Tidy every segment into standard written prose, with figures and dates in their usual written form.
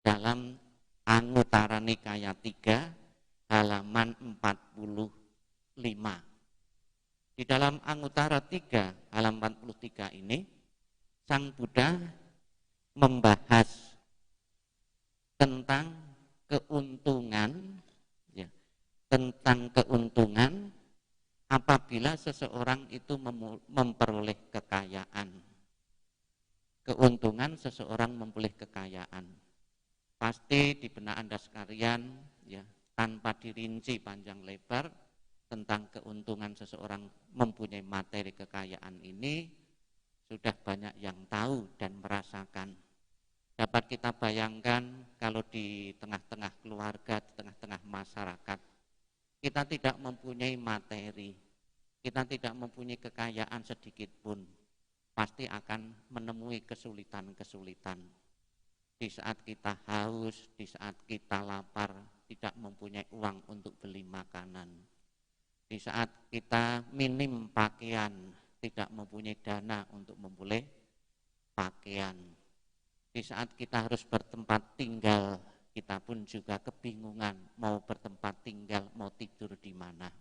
dalam Anguttara Nikaya 3 halaman 45. Di dalam Anguttara 3 halaman 43 ini Sang Buddha membahas tentang keuntungan, ya, tentang keuntungan apabila seseorang itu memperoleh kekayaan. Keuntungan seseorang memperoleh kekayaan. Pasti di benak Anda sekalian, ya, tanpa dirinci panjang lebar tentang keuntungan seseorang mempunyai materi kekayaan ini, sudah banyak yang tahu dan merasakan. Dapat kita bayangkan kalau di tengah-tengah keluarga, di tengah-tengah masyarakat, kita tidak mempunyai materi, kita tidak mempunyai kekayaan sedikit pun, pasti akan menemui kesulitan-kesulitan. Di saat kita haus, di saat kita lapar, tidak mempunyai uang untuk beli makanan. Di saat kita minim pakaian, tidak mempunyai dana untuk membeli pakaian. Di saat kita harus bertempat tinggal, kita pun juga kebingungan mau bertempat tinggal, mau tidur di mana.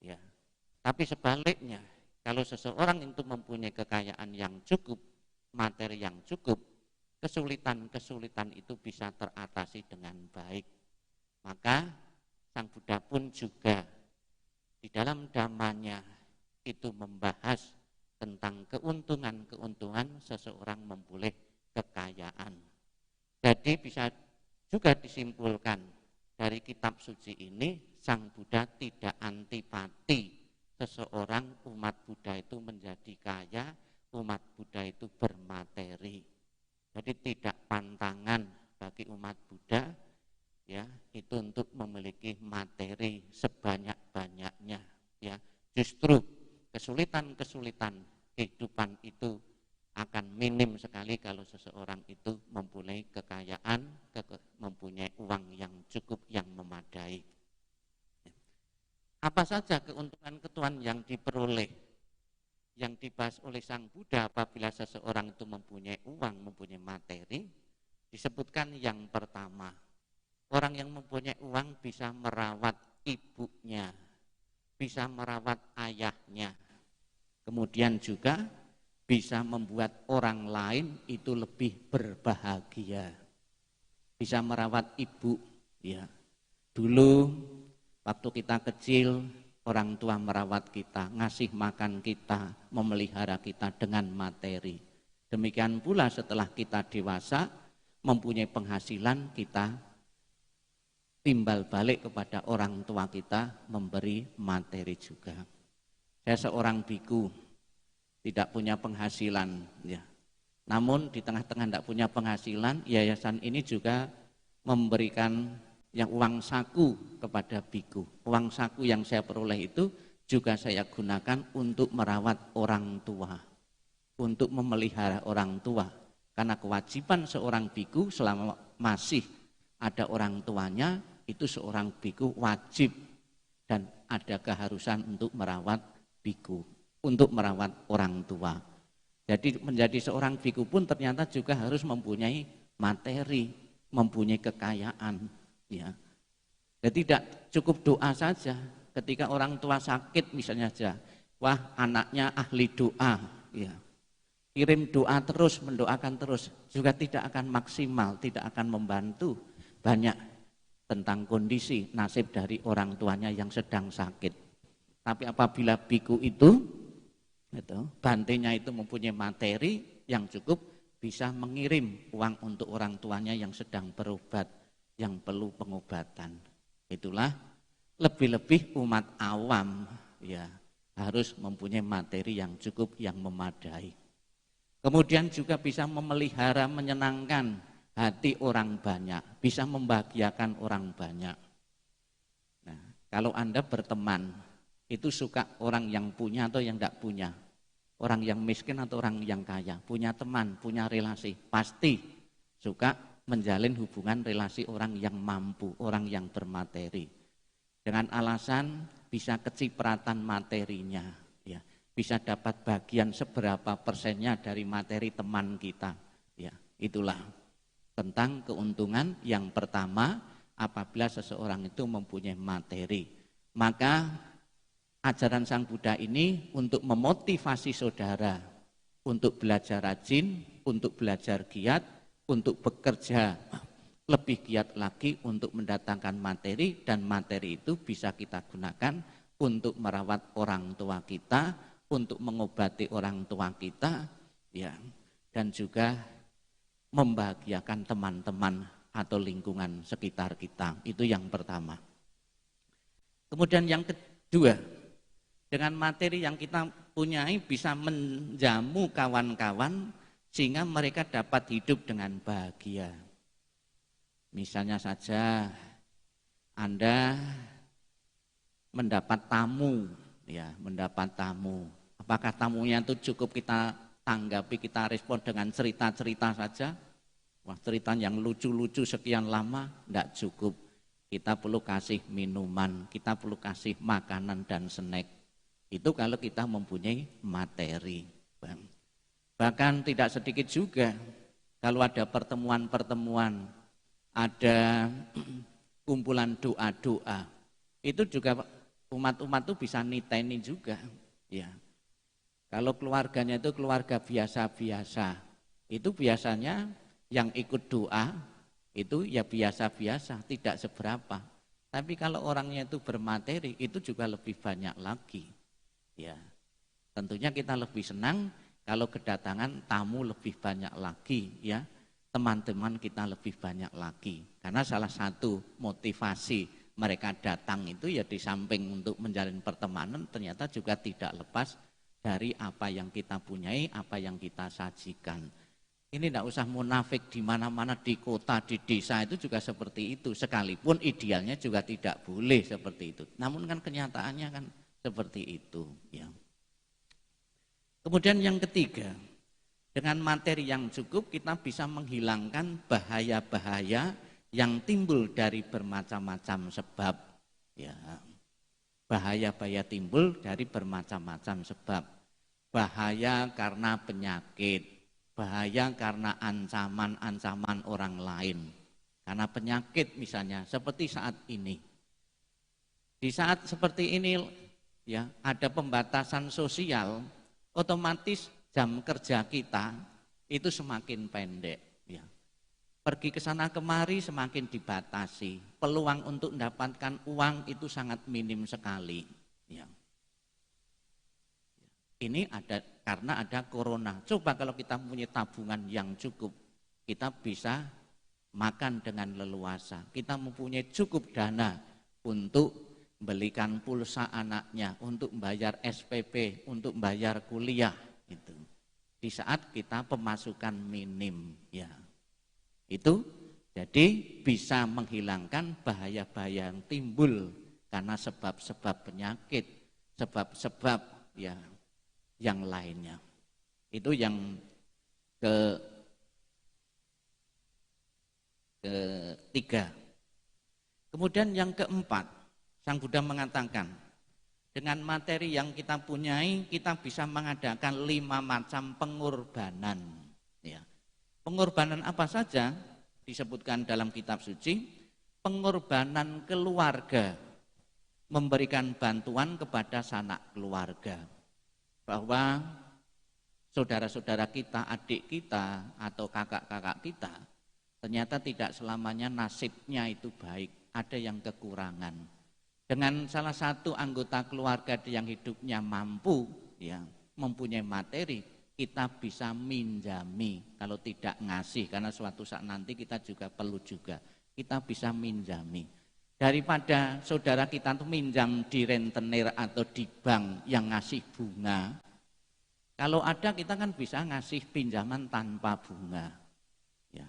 Ya. Tapi sebaliknya, kalau seseorang itu mempunyai kekayaan yang cukup, materi yang cukup, kesulitan-kesulitan itu bisa teratasi dengan baik. Maka Sang Buddha pun juga di dalam dhammanya itu membahas tentang keuntungan-keuntungan seseorang memperoleh kekayaan. Jadi bisa juga disimpulkan dari kitab suci ini, Sang Buddha tidak antipati seseorang umat Buddha itu menjadi kaya, umat Buddha itu bermateri. Jadi tidak pantangan bagi umat Buddha, ya, itu untuk memiliki materi sebanyak-banyaknya, ya. Justru kesulitan-kesulitan kehidupan itu akan minim sekali kalau seseorang itu mempunyai kekayaan, mempunyai uang yang cukup, yang memadai. Apa saja keuntungan-keuntungan yang diperoleh, yang dibahas oleh Sang Buddha apabila seseorang itu mempunyai uang, mempunyai materi? Disebutkan yang pertama, orang yang mempunyai uang bisa merawat ibunya, bisa merawat ayahnya, kemudian juga bisa membuat orang lain itu lebih berbahagia. Bisa merawat ibu, ya. Dulu waktu kita kecil, orang tua merawat kita, ngasih makan kita, memelihara kita dengan materi. Demikian pula setelah kita dewasa, mempunyai penghasilan, kita timbal balik kepada orang tua kita, memberi materi juga. Saya seorang biku, tidak punya penghasilan, ya. Namun di tengah-tengah tidak punya penghasilan, yayasan ini juga memberikan yang uang saku kepada biku. Uang saku yang saya peroleh itu juga saya gunakan untuk merawat orang tua, untuk memelihara orang tua. Karena kewajiban seorang biku selama masih ada orang tuanya, itu seorang biku wajib dan ada keharusan untuk merawat biku, untuk merawat orang tua. Jadi menjadi seorang biku pun ternyata juga harus mempunyai materi, mempunyai kekayaan, ya. Jadi tidak cukup doa saja. Ketika orang tua sakit misalnya saja, wah anaknya ahli doa, ya. Kirim doa terus, mendoakan terus, juga tidak akan maksimal, tidak akan membantu banyak tentang kondisi nasib dari orang tuanya yang sedang sakit. Tapi apabila biku itu bantenya itu mempunyai materi yang cukup, bisa mengirim uang untuk orang tuanya yang sedang berobat, yang perlu pengobatan. Itulah lebih-lebih umat awam, ya, harus mempunyai materi yang cukup, yang memadai. Kemudian juga bisa memelihara, menyenangkan hati orang banyak, bisa membahagiakan orang banyak. Nah, kalau Anda berteman, itu suka orang yang punya atau yang tidak punya, orang yang miskin atau orang yang kaya, punya teman, punya relasi, pasti suka menjalin hubungan relasi orang yang mampu, orang yang bermateri. Dengan alasan bisa kecipratan materinya, ya, bisa dapat bagian seberapa persennya dari materi teman kita, ya, itulah. tentang keuntungan yang pertama apabila seseorang itu mempunyai materi. Maka ajaran Sang Buddha ini untuk memotivasi saudara untuk belajar rajin, untuk belajar giat, untuk bekerja lebih giat lagi untuk mendatangkan materi, dan materi itu bisa kita gunakan untuk merawat orang tua kita, untuk mengobati orang tua kita, ya, dan juga membahagiakan teman-teman atau lingkungan sekitar kita. Itu yang pertama. Kemudian yang kedua, dengan materi yang kita punyai bisa menjamu kawan-kawan sehingga mereka dapat hidup dengan bahagia. Misalnya saja Anda mendapat tamu, ya, mendapat tamu. Apakah tamunya itu cukup kita tanggapi, kita respon dengan cerita-cerita saja? Wah, cerita yang lucu-lucu sekian lama, tidak cukup. Kita perlu kasih minuman, kita perlu kasih makanan dan snack. Itu kalau kita mempunyai materi. Bahkan tidak sedikit juga, kalau ada pertemuan-pertemuan, ada kumpulan doa-doa, itu juga umat-umat itu bisa niteni juga. Ya. Kalau keluarganya itu keluarga biasa-biasa, itu biasanya yang ikut doa itu ya biasa-biasa, tidak seberapa. Tapi kalau orangnya itu bermateri, itu juga lebih banyak lagi. Ya, tentunya kita lebih senang kalau kedatangan tamu lebih banyak lagi, ya, teman-teman kita lebih banyak lagi. Karena salah satu motivasi mereka datang itu ya di samping untuk menjalin pertemanan, ternyata juga tidak lepas dari apa yang kita punyai, apa yang kita sajikan. Ini tidak usah munafik di mana-mana, di kota, di desa itu juga seperti itu. Sekalipun idealnya juga tidak boleh seperti itu. Namun kan kenyataannya kan seperti itu. Ya. Kemudian yang ketiga, dengan materi yang cukup kita bisa menghilangkan bahaya-bahaya yang timbul dari bermacam-macam sebab. Ya. Bahaya-bahaya timbul dari bermacam-macam sebab. Bahaya karena penyakit. Bahaya karena ancaman-ancaman orang lain. Karena penyakit misalnya seperti saat ini. Di saat seperti ini ya ada pembatasan sosial, otomatis jam kerja kita itu semakin pendek. Ya. Pergi ke sana kemari semakin dibatasi. Peluang untuk mendapatkan uang itu sangat minim sekali. Ya. Ini ada karena ada corona. Coba kalau kita punya tabungan yang cukup, kita bisa makan dengan leluasa. Kita mempunyai cukup dana untuk belikan pulsa anaknya, untuk membayar SPP, untuk membayar kuliah. Itu. Di saat kita pemasukan minim, ya. Itu jadi bisa menghilangkan bahaya-bahaya yang timbul karena sebab-sebab penyakit, sebab-sebab ya yang lainnya. Itu yang ketiga. Kemudian yang keempat, Sang Buddha mengatakan, dengan materi yang kita punyai, kita bisa mengadakan 5 macam pengorbanan. Ya. Pengorbanan apa saja disebutkan dalam kitab suci? Pengorbanan keluarga, memberikan bantuan kepada sanak keluarga. Bahwa saudara-saudara kita, adik kita, atau kakak-kakak kita, ternyata tidak selamanya nasibnya itu baik, ada yang kekurangan. Dengan salah satu anggota keluarga yang hidupnya mampu, ya, mempunyai materi, kita bisa minjami, kalau tidak ngasih, karena suatu saat nanti kita juga perlu juga, kita bisa minjami. Daripada saudara kita tuh minjam di rentenir atau di bank yang ngasih bunga, kalau ada kita kan bisa ngasih pinjaman tanpa bunga. Ya,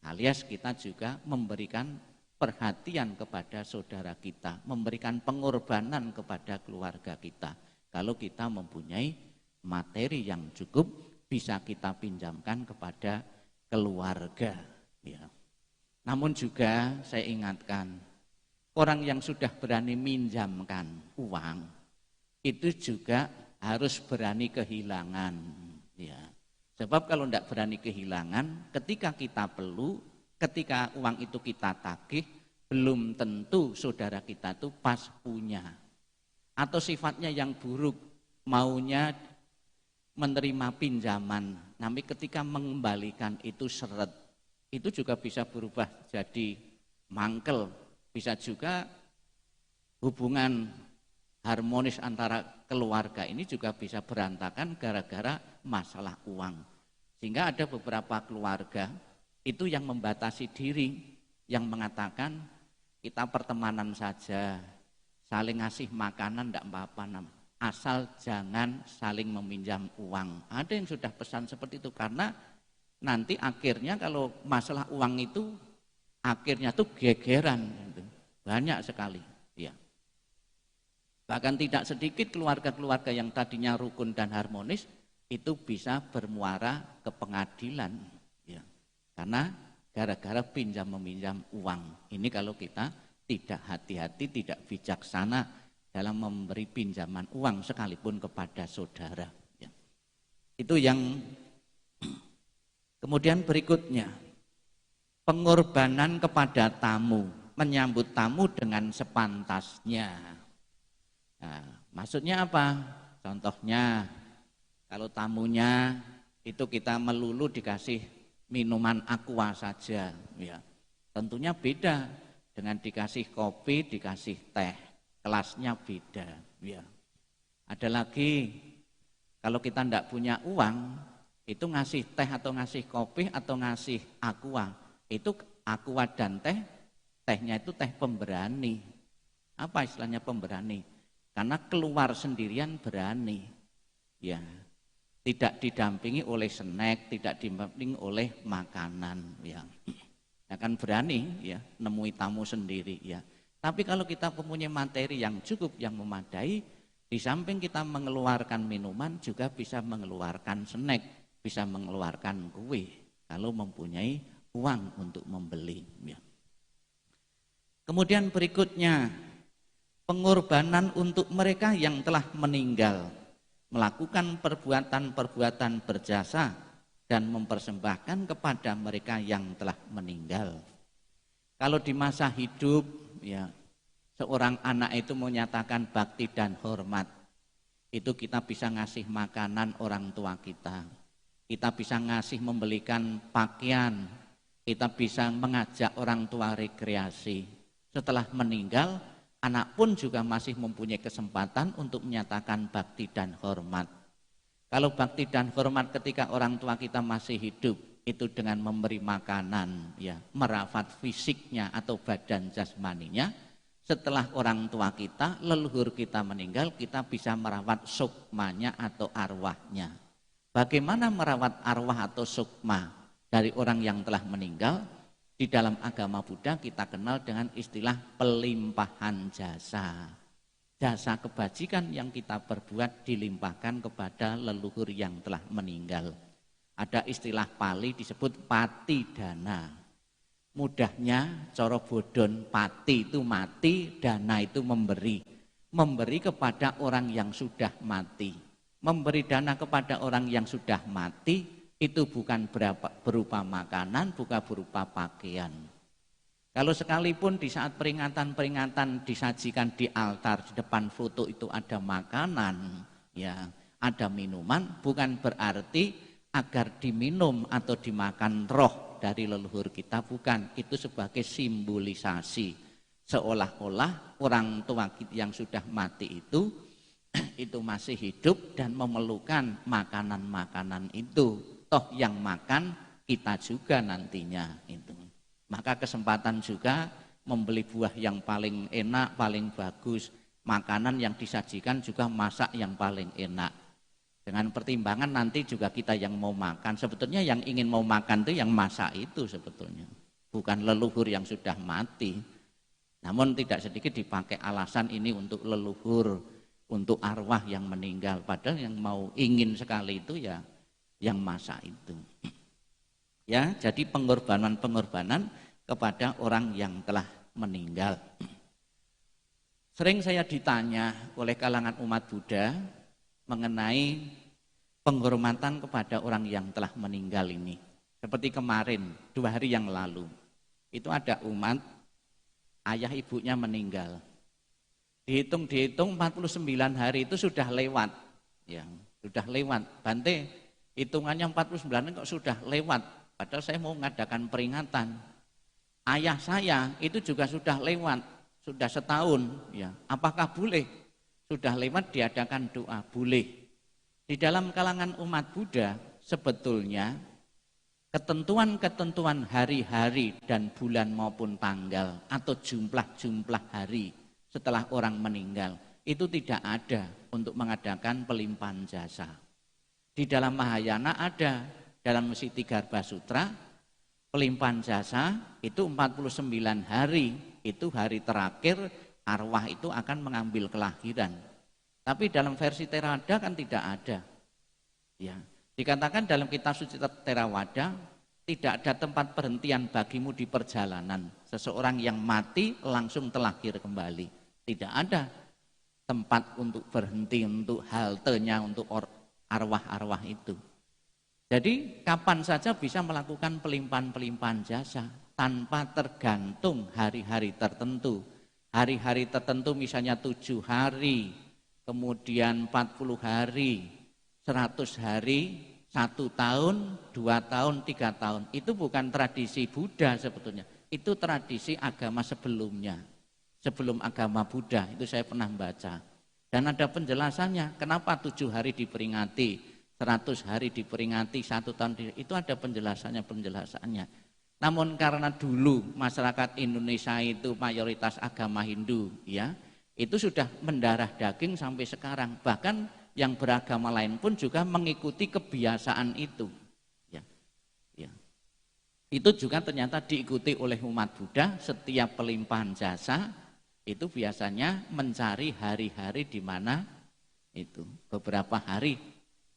alias kita juga memberikan perhatian kepada saudara kita, memberikan pengorbanan kepada keluarga kita. Kalau kita mempunyai materi yang cukup, bisa kita pinjamkan kepada keluarga. Ya. Namun juga saya ingatkan, orang yang sudah berani minjamkan uang itu juga harus berani kehilangan. Ya. Sebab kalau tidak berani kehilangan, ketika kita perlu, ketika uang itu kita tagih, belum tentu saudara kita tuh pas punya. Atau sifatnya yang buruk, maunya menerima pinjaman, tapi ketika mengembalikan itu seret, itu juga bisa berubah jadi mangkel, bisa juga hubungan harmonis antara keluarga ini juga bisa berantakan gara-gara masalah uang. Sehingga ada beberapa keluarga itu yang membatasi diri, yang mengatakan kita pertemanan saja, saling ngasih makanan tidak apa-apa, asal jangan saling meminjam uang. Ada yang sudah pesan seperti itu karena nanti akhirnya kalau masalah uang itu akhirnya tuh gegeran, gitu. Banyak sekali. Ya. Bahkan tidak sedikit keluarga-keluarga yang tadinya rukun dan harmonis itu bisa bermuara ke pengadilan. Ya. Karena gara-gara pinjam meminjam uang. Ini kalau kita tidak hati-hati, tidak bijaksana dalam memberi pinjaman uang sekalipun kepada saudara. Ya. Itu yang kemudian berikutnya, pengorbanan kepada tamu, menyambut tamu dengan sepantasnya. Nah, maksudnya apa? Contohnya, kalau tamunya itu kita melulu dikasih minuman aqua saja, ya. Tentunya beda dengan dikasih kopi, dikasih teh, kelasnya beda, ya. Ada lagi, kalau kita tidak punya uang, itu ngasih teh atau ngasih kopi atau ngasih aqua, itu aqua dan teh, tehnya itu teh pemberani. Apa istilahnya pemberani? Karena keluar sendirian berani, ya. Tidak didampingi oleh snack, tidak didampingi oleh makanan, ya. Ya kan berani, ya, nemui tamu sendiri, ya. Tapi kalau kita mempunyai materi yang cukup, yang memadai, di samping kita mengeluarkan minuman, juga bisa mengeluarkan snack, bisa mengeluarkan kue, kalau mempunyai uang untuk membeli, ya. Kemudian berikutnya, pengorbanan untuk mereka yang telah meninggal, melakukan perbuatan-perbuatan berjasa dan mempersembahkan kepada mereka yang telah meninggal. Kalau di masa hidup, ya, seorang anak itu menyatakan bakti dan hormat, itu kita bisa ngasih makanan orang tua kita bisa ngasih membelikan pakaian, kita bisa mengajak orang tua rekreasi. Setelah meninggal, anak pun juga masih mempunyai kesempatan untuk menyatakan bakti dan hormat. Kalau bakti dan hormat ketika orang tua kita masih hidup, itu dengan memberi makanan, ya, merawat fisiknya atau badan jasmaninya. Setelah orang tua kita, leluhur kita meninggal, kita bisa merawat sukmanya atau arwahnya. Bagaimana merawat arwah atau sukma dari orang yang telah meninggal? Di dalam agama Buddha kita kenal dengan istilah pelimpahan jasa. Jasa kebajikan yang kita perbuat dilimpahkan kepada leluhur yang telah meninggal. Ada istilah Pali disebut patidana. Mudahnya coro bodon, pati itu mati, dana itu memberi. Memberi kepada orang yang sudah mati. Memberi dana kepada orang yang sudah mati itu bukan berupa makanan, bukan berupa pakaian. Kalau sekalipun di saat peringatan-peringatan disajikan di altar, di depan foto itu ada makanan, ya, ada minuman, bukan berarti agar diminum atau dimakan roh dari leluhur kita, bukan. Itu sebagai simbolisasi, seolah-olah orang tua kita yang sudah mati itu masih hidup dan memerlukan makanan-makanan itu. Toh yang makan kita juga nantinya itu. Maka kesempatan juga membeli buah yang paling enak, paling bagus, makanan yang disajikan juga masak yang paling enak. Dengan pertimbangan nanti juga kita yang mau makan, sebetulnya yang ingin mau makan itu yang masak itu sebetulnya, bukan leluhur yang sudah mati. Namun tidak sedikit dipakai alasan ini untuk leluhur, untuk arwah yang meninggal, padahal yang mau ingin sekali itu ya yang masa itu. Ya, jadi pengorbanan-pengorbanan kepada orang yang telah meninggal. Sering saya ditanya oleh kalangan umat Buddha mengenai penghormatan kepada orang yang telah meninggal ini. Seperti kemarin, 2 hari yang lalu, itu ada umat ayah ibunya meninggal. Dihitung 49 hari itu sudah lewat. Ya, sudah lewat. Bante, hitungannya 49 kok sudah lewat. Padahal saya mau mengadakan peringatan. Ayah saya itu juga sudah lewat, sudah setahun. Ya, apakah boleh? Sudah lewat diadakan doa, boleh. Di dalam kalangan umat Buddha sebetulnya ketentuan-ketentuan hari-hari dan bulan maupun tanggal atau jumlah-jumlah hari setelah orang meninggal itu tidak ada untuk mengadakan pelimpahan jasa. Di dalam Mahayana ada, dalam Sitigarbha Sutra, pelimpahan jasa itu 49 hari, itu hari terakhir arwah itu akan mengambil kelahiran. Tapi dalam versi Theravada kan tidak ada. Ya, dikatakan dalam kitab suci Theravada tidak ada tempat perhentian bagimu di perjalanan. Seseorang yang mati langsung terlahir kembali. Tidak ada tempat untuk berhenti, untuk haltenya, untuk arwah-arwah itu. Jadi kapan saja bisa melakukan pelimpahan-pelimpahan jasa tanpa tergantung hari-hari tertentu. Hari-hari tertentu misalnya 7 hari, kemudian 40 hari, 100 hari, 1 tahun, 2 tahun, 3 tahun. Itu bukan tradisi Buddha sebetulnya. Itu tradisi agama sebelumnya. Sebelum agama Buddha, itu saya pernah baca. Dan ada penjelasannya, kenapa 7 hari diperingati, 100 hari diperingati, 1 tahun, itu ada penjelasannya. Namun karena dulu masyarakat Indonesia itu mayoritas agama Hindu, ya, itu sudah mendarah daging sampai sekarang. Bahkan yang beragama lain pun juga mengikuti kebiasaan itu. Ya, ya. Itu juga ternyata diikuti oleh umat Buddha. Setiap pelimpahan jasa itu biasanya mencari hari-hari di mana itu beberapa hari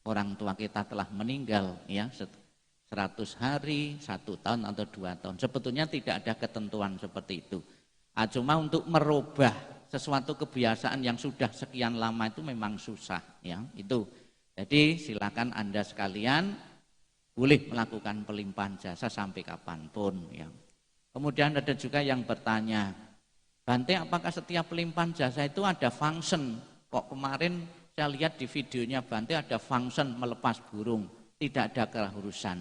orang tua kita telah meninggal, ya, 100 hari, 1 tahun atau 2 tahun. Sebetulnya tidak ada ketentuan seperti itu. Cuma untuk merubah sesuatu kebiasaan yang sudah sekian lama itu memang susah, ya, itu. Jadi silakan Anda sekalian boleh melakukan pelimpahan jasa sampai kapanpun, ya. Kemudian ada juga yang bertanya, Bante, apakah setiap pelimpahan jasa itu ada function? Kok kemarin saya lihat di videonya Bante ada function melepas burung, tidak ada keharusan.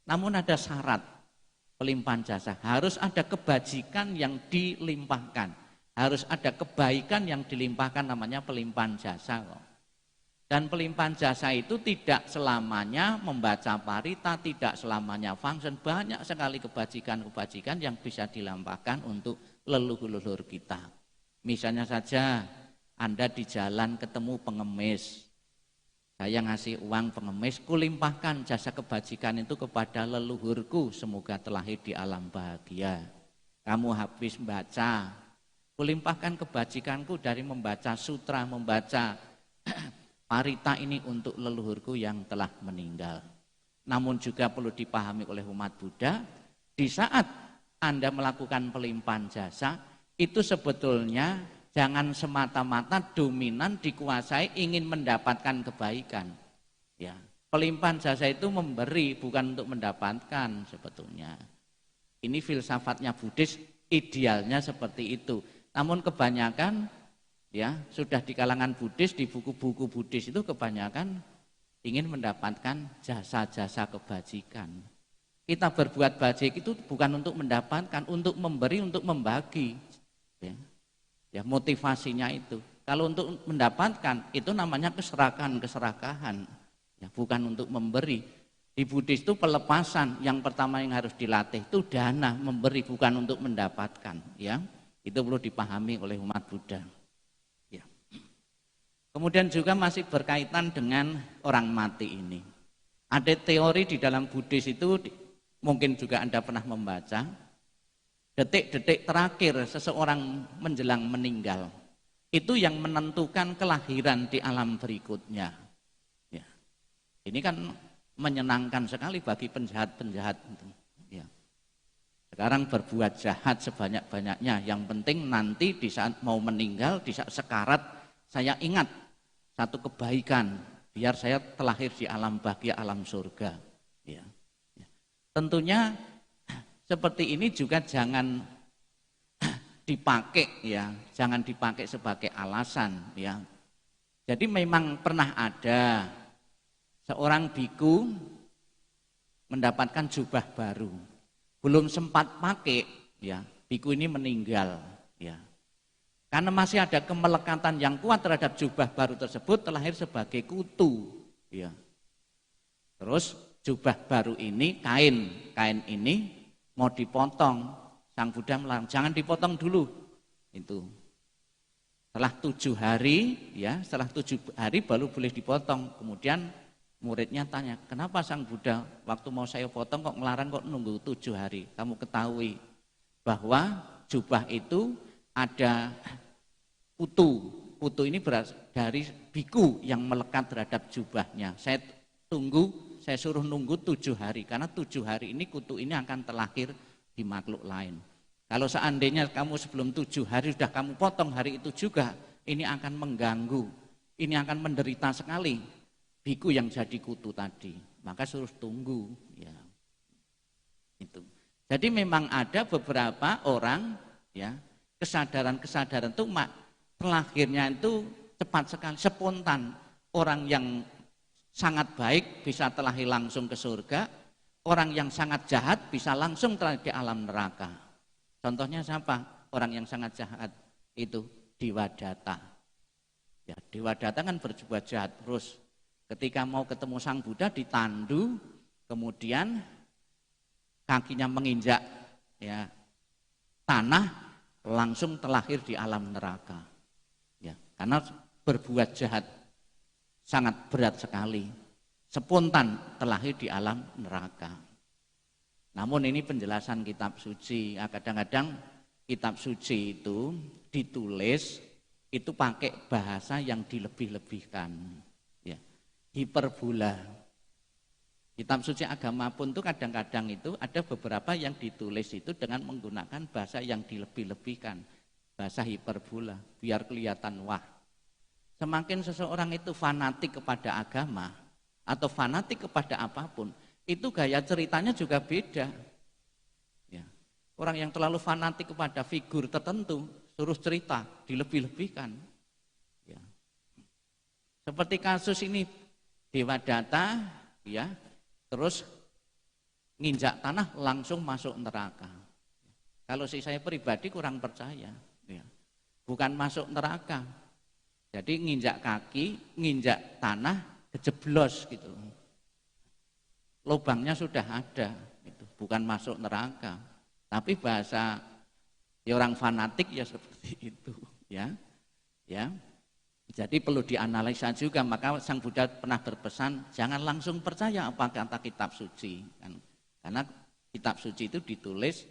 Namun ada syarat pelimpahan jasa, harus ada kebajikan yang dilimpahkan, harus ada kebaikan yang dilimpahkan, namanya pelimpahan jasa. Dan pelimpahan jasa itu tidak selamanya membaca parita, tidak selamanya function, banyak sekali kebajikan-kebajikan yang bisa dilampahkan untuk leluhur-leluhur kita. Misalnya saja Anda di jalan ketemu pengemis, saya ngasih uang pengemis, kulimpahkan jasa kebajikan itu kepada leluhurku, semoga terlahir di alam bahagia. Kamu habis baca, kulimpahkan kebajikanku dari membaca sutra, membaca parita ini untuk leluhurku yang telah meninggal. Namun juga perlu dipahami oleh umat Buddha, di saat Anda melakukan pelimpahan jasa, itu sebetulnya jangan semata-mata dominan dikuasai ingin mendapatkan kebaikan. Ya, pelimpahan jasa itu memberi, bukan untuk mendapatkan sebetulnya. Ini filsafatnya Buddhis, idealnya seperti itu. Namun kebanyakan, ya, sudah di kalangan Buddhis, di buku-buku Buddhis itu kebanyakan ingin mendapatkan jasa-jasa kebajikan. Kita berbuat baik itu bukan untuk mendapatkan, untuk memberi, untuk membagi. Ya, motivasinya itu. Kalau untuk mendapatkan, itu namanya keserakahan. Ya, bukan untuk memberi. Di Buddhis itu pelepasan, yang pertama yang harus dilatih itu dana, memberi, bukan untuk mendapatkan. Ya, itu perlu dipahami oleh umat Buddha. Ya. Kemudian juga masih berkaitan dengan orang mati ini. Ada teori di dalam Buddhis itu, mungkin juga Anda pernah membaca, detik-detik terakhir seseorang menjelang meninggal, itu yang menentukan kelahiran di alam berikutnya. Ya. Ini kan menyenangkan sekali bagi penjahat-penjahat. Ya. Sekarang berbuat jahat sebanyak-banyaknya, yang penting nanti di saat mau meninggal, di saat sekarat, saya ingat satu kebaikan, biar saya terlahir di alam bahagia, alam surga. Ya. Tentunya seperti ini juga jangan dipakai ya, jangan dipakai sebagai alasan ya. Jadi memang pernah ada seorang biku mendapatkan jubah baru, belum sempat pakai ya, biku ini meninggal ya. Karena masih ada kemelekatan yang kuat terhadap jubah baru tersebut, terlahir sebagai kutu ya. Terus jubah baru ini, kain ini mau dipotong, Sang Buddha melarang, jangan dipotong dulu itu. Setelah 7 hari ya, setelah 7 hari baru boleh dipotong. Kemudian muridnya tanya, kenapa Sang Buddha waktu mau saya potong kok melarang, kok nunggu 7 hari? Kamu ketahui bahwa jubah itu ada kutu. Kutu ini berasal dari biku yang melekat terhadap jubahnya. Saya suruh nunggu 7 hari, karena 7 hari ini kutu ini akan terlahir di makhluk lain. Kalau seandainya kamu sebelum 7 hari sudah kamu potong hari itu juga, ini akan mengganggu, ini akan menderita sekali biku yang jadi kutu tadi. Maka suruh tunggu ya. Itu. Jadi memang ada beberapa orang ya, kesadaran itu terlahirnya itu cepat sekali, spontan. Orang yang sangat baik bisa terlahir langsung ke surga, orang yang sangat jahat bisa langsung terlahir di alam neraka. Contohnya siapa? Orang yang sangat jahat itu Dewadatta. Ya, Dewadatta kan berbuat jahat terus. Ketika mau ketemu Sang Buddha ditandu, kemudian kakinya menginjak ya tanah, langsung terlahir di alam neraka. Ya, karena berbuat jahat sangat berat sekali, spontan terlahir di alam neraka. Namun ini penjelasan kitab suci. Kadang-kadang kitab suci itu ditulis itu pakai bahasa yang dilebih-lebihkan, ya, hiperbola. Kitab suci agama pun tuh kadang-kadang itu ada beberapa yang ditulis itu dengan menggunakan bahasa yang dilebih-lebihkan, bahasa hiperbola, biar kelihatan wah. Semakin seseorang itu fanatik kepada agama atau fanatik kepada apapun, itu gaya ceritanya juga beda. Ya. Orang yang terlalu fanatik kepada figur tertentu, suruh cerita, dilebih-lebihkan. Ya. Seperti kasus ini, Dewadatta, ya, terus nginjak tanah langsung masuk neraka. Kalau saya pribadi kurang percaya, ya. Bukan masuk neraka. Jadi nginjak kaki, nginjak tanah, kejeblos gitu. Lubangnya sudah ada, gitu. Bukan masuk neraka. Tapi bahasa ya orang fanatik ya seperti itu, ya. Ya. Jadi perlu dianalisa juga. Maka Sang Buddha pernah berpesan, jangan langsung percaya apa kata kitab suci, kan? Karena kitab suci itu ditulis,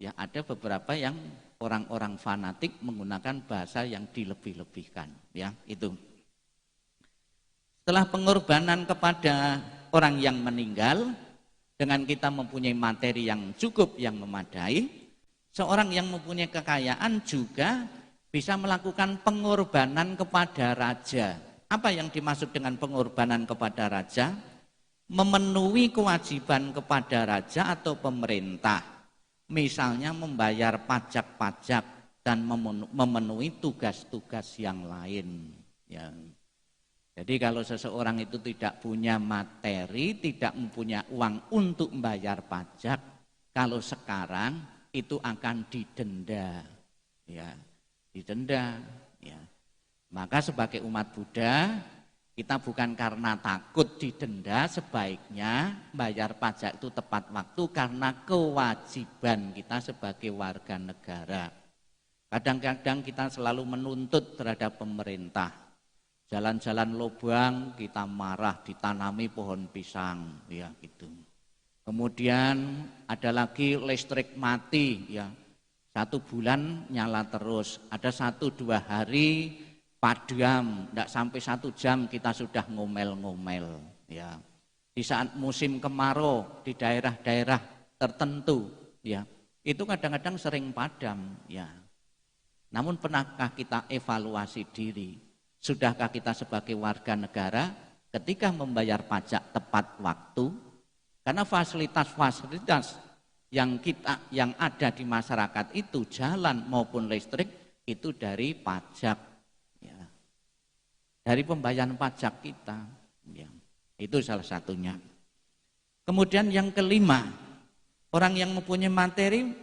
ya ada beberapa yang orang-orang fanatik menggunakan bahasa yang dilebih-lebihkan, ya itu. Setelah pengorbanan kepada orang yang meninggal, dengan kita mempunyai materi yang cukup, yang memadai, seorang yang mempunyai kekayaan juga bisa melakukan pengorbanan kepada raja. Apa yang dimaksud dengan pengorbanan kepada raja? Memenuhi kewajiban kepada raja atau pemerintah. Misalnya membayar pajak-pajak dan memenuhi tugas-tugas yang lain. Ya. Jadi kalau seseorang itu tidak punya materi, tidak mempunyai uang untuk membayar pajak, kalau sekarang itu akan didenda, ya, didenda. Ya. Maka sebagai umat Buddha, kita bukan karena takut didenda, sebaiknya bayar pajak itu tepat waktu karena kewajiban kita sebagai warga negara. Kadang-kadang kita selalu menuntut terhadap pemerintah. Jalan-jalan lubang kita marah, ditanami pohon pisang, ya gitu. Kemudian ada lagi listrik mati, ya 1 bulan nyala terus. Ada 1-2 hari padam, tidak sampai 1 jam kita sudah ngomel-ngomel. Ya. Di saat musim kemarau di daerah-daerah tertentu, ya itu kadang-kadang sering padam. Ya. Namun pernahkah kita evaluasi diri? Sudahkah kita sebagai warga negara ketika membayar pajak tepat waktu? Karena fasilitas-fasilitas yang ada di masyarakat itu jalan maupun listrik itu dari pajak, ya. Dari pembayaran pajak kita, ya. Itu salah satunya. Kemudian yang kelima, orang yang mempunyai materi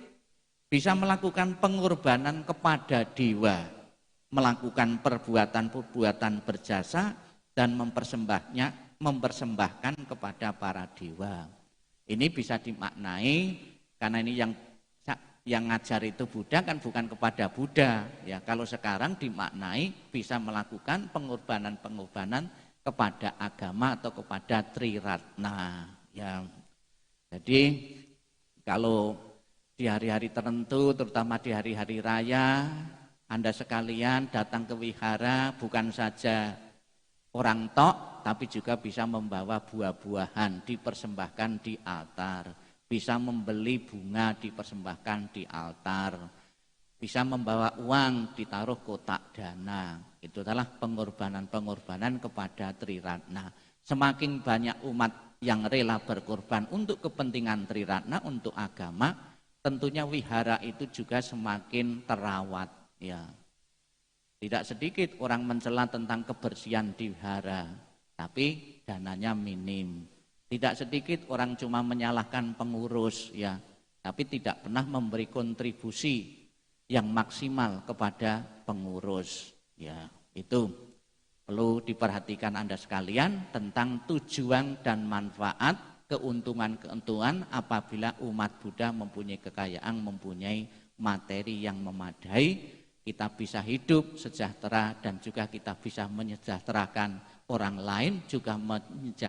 bisa melakukan pengorbanan kepada dewa, melakukan perbuatan-perbuatan berjasa dan mempersembahkan kepada para dewa. Ini bisa dimaknai karena ini yang ngajar itu Buddha kan bukan kepada Buddha, ya. Kalau sekarang dimaknai bisa melakukan pengorbanan-pengorbanan kepada agama atau kepada Triratna, ya. Jadi kalau di hari-hari tertentu, terutama di hari-hari raya, Anda sekalian datang ke wihara bukan saja orang tok, tapi juga bisa membawa buah-buahan dipersembahkan di altar, bisa membeli bunga dipersembahkan di altar, bisa membawa uang ditaruh kotak dana. Itu adalah pengorbanan-pengorbanan kepada Triratna. Semakin banyak umat yang rela berkorban untuk kepentingan Triratna, untuk agama, tentunya wihara itu juga semakin terawat, ya. Tidak sedikit orang mencela tentang kebersihan di wihara, tapi dananya minim. Tidak sedikit orang cuma menyalahkan pengurus, ya, tapi tidak pernah memberi kontribusi yang maksimal kepada pengurus, ya. Itu perlu diperhatikan Anda sekalian tentang tujuan dan manfaat, keuntungan-keuntungan apabila umat Buddha mempunyai kekayaan, mempunyai materi yang memadai. Kita bisa hidup sejahtera dan juga kita bisa menyejahterakan orang lain, juga menyejahterakan